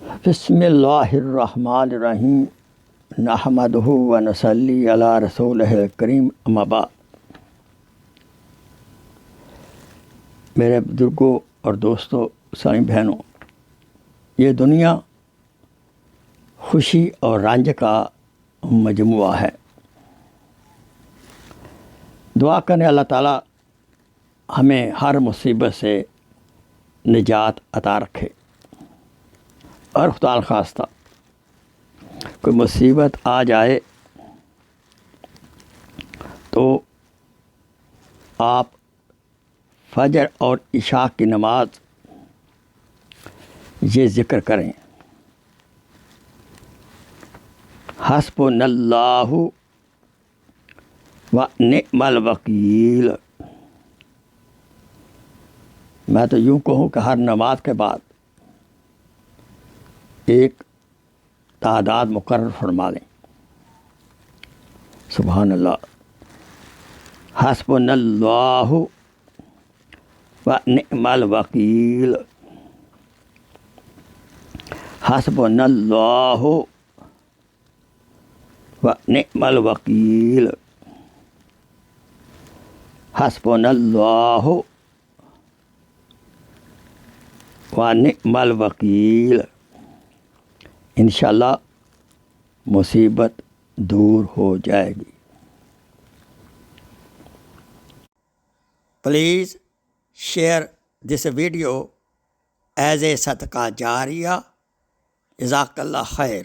بسم اللہ الرحمن الرحیم نحمدہ و نصلی علی رسولہ الکریم اما بعد۔ میرے بزرگوں اور دوستوں، سائیں بہنوں، یہ دنیا خوشی اور رنج کا مجموعہ ہے۔ دعا کریں اللہ تعالیٰ ہمیں ہر مصیبت سے نجات عطا رکھے، اور خدا نخواستہ کوئی مصیبت آ جائے تو آپ فجر اور عشاء کی نماز یہ ذکر کریں: حسبنا اللہ و نعم الوکیل۔ میں تو یوں کہوں کہ ہر نماز کے بعد ایک تعداد مقرر فرما لیں۔ سبحان اللہ، حسبنا اللہ و نعم الوکیل، حسبنا اللہ و نعم الوکیل، حسبنا اللہ و نعم الوکیل۔ انشاءاللہ مصیبت دور ہو جائے گی۔ Please share this video as a صدقہ جاریہ۔ جزاک اللہ خیر۔